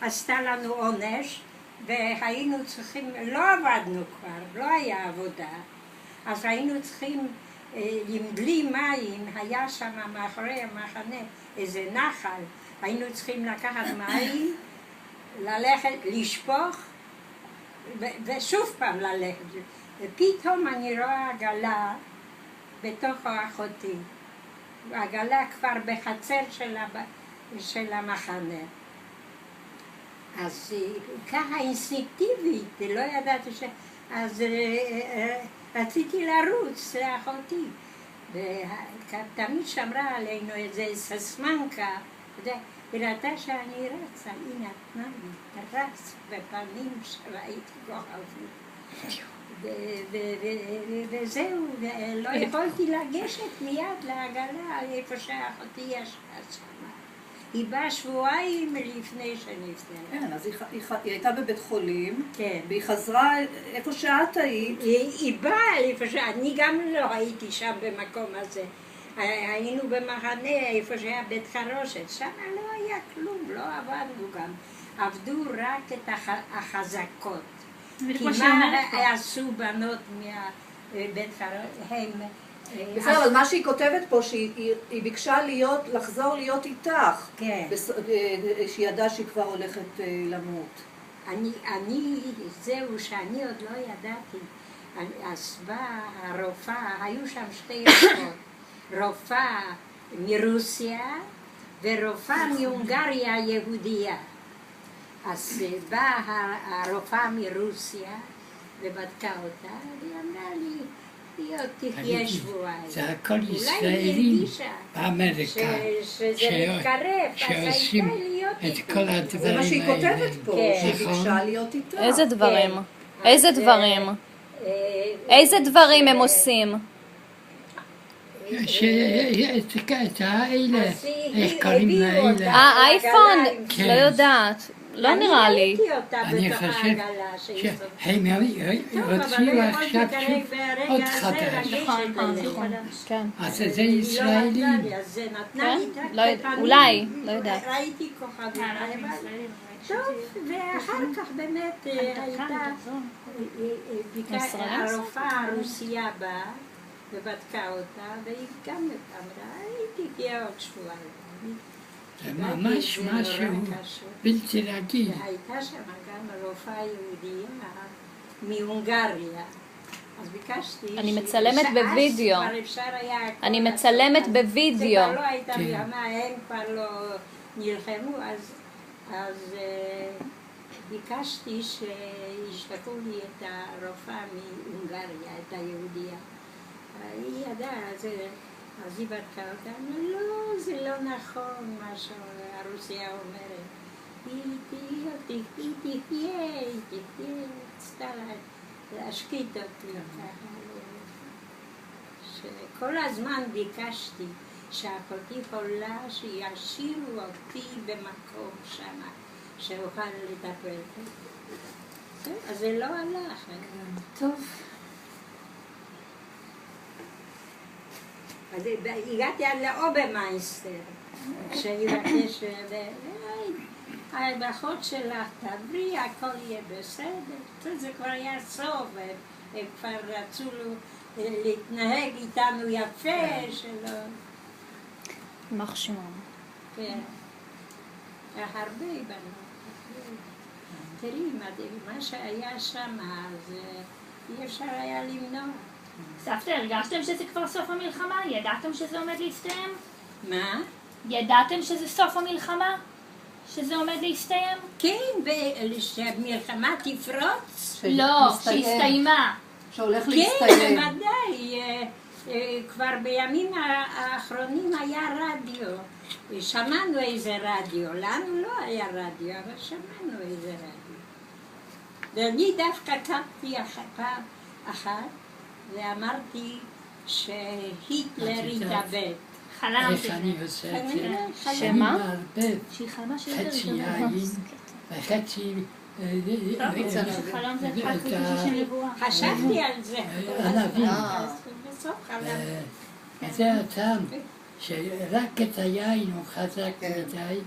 עשתה לנו עונש, והיינו צריכים, לא עבדנו כבר, לא היה עבודה, אז היינו צריכים, עם בלי מים, היה שם מאחורי המחנה איזה נחל, היינו צריכים לקחת מים, ללכת, לשפוך, ושוב פעם ללכת. ופתאום אני רואה עגלה בתוך אחותי. העגלה כבר בחצר של המחנה. אז ככה אינסטינקטיבית, לא ידעתי אז רציתי לרוץ לאחותי. ותמיד שמרה עלינו איזה ססמנקה, היא ראתה שאני רצה, היא נתנה לי, רץ בפנים שראיתי כוכבים. וזהו, ולא יכולתי לגשת מיד לעגלה, איפה שאחותי ישבה שמה. היא באה שבועיים לפני שנפטרה. כן, אז היא הייתה בבית חולים, כן. והיא חזרה איפה שאת היית. היא באה איפה אני גם לא הייתי שם במקום הזה. היינו במחנה איפה שהיה בית חרושת, שם לא היה כלום, לא עבדנו גם. עבדו רק את החזקות. כי מה עשו בנות מהבית חרושת? הם... בסדר, אבל מה שהיא כותבת פה, שהיא ביקשה לחזור להיות איתך. כן. שהיא ידעה שהיא כבר הולכת למות. זהו שאני עוד לא ידעתי. אז באה הרופאה, היו שם שתי רופאות. רופאה מרוסיה ורופאה מהונגריה יהודייה. אז באה הרופאה מרוסיה ובדקה אותה, והיא אמרה לי, תחיה שבועיים. זה הכל ישראלים באמריקה, שעושים את כל הדברים האלה. זה מה שהיא כותבת פה, שהיא ביקשה להיות איתך. איזה דברים? איזה דברים? איזה דברים הם עושים? את האלה, איך קוראים לאלה? אייפון? לא יודעת. לא נראה לי. אני חושב שהם הוציאו עכשיו שוב עוד חדש. אז זה ישראלים. אולי, לא יודעת. ראיתי כוכבים. טוב, ואחר כך באמת הייתה הרופאה הרוסייה באה ובדקה אותה, והיא גם אמרה, הייתי תהיה עוד שבועיים. זה ממש משהו בלתי רגיל. והייתה שם גם רופאה יהודייה מהונגריה. אז ביקשתי... אני מצלמת בווידאו. אני מצלמת בווידאו. זה כבר לא הייתה מלחמה, הם כבר לא נלחמו, אז ביקשתי שישלחו לי את הרופאה מהונגריה, את היהודייה. היא ידעה, אז היא בדקה אותה, לא, זה לא נכון מה שהרוסיה אומרת. היא תחיה, רצתה להשקיט אותי. שכל הזמן ביקשתי שאחותי חולה שישאירו אותי במקום שם, שאוכל לטפל. אז זה לא הלך. טוב. אז הגעתי עד לאובמייסטר, שיבקש, האחות שלך תעברי, הכל יהיה בסדר. זה כבר היה סוף, הם כבר רצו להתנהג איתנו יפה, שלא... יימח שמם. כן. הרבה בנות. תראי, מה שהיה שם, אז אי אפשר היה למנוע. סבתא, הרגשתם שזה כבר סוף המלחמה? ידעתם שזה עומד להסתיים? מה? ידעתם שזה סוף המלחמה? שזה עומד להסתיים? כן, שהמלחמה תפרוץ? לא, שהסתיימה. שהולך להסתיים. כן, בוודאי. כבר בימים האחרונים היה רדיו. שמענו איזה רדיו. לנו לא היה רדיו, אבל שמענו איזה רדיו. ואני דווקא קמתי פעם אחת, ואמרתי שהיטלר יתאבד. חלמתי. איך אני עושה את זה? שמה? אני מערבב חצי יין וחצי... חלום זה אחד כזה של נבואה. חשבתי על זה. ענבים. בסוף חלמתי. זה הטעם, שרק את היין הוא חזק מדי,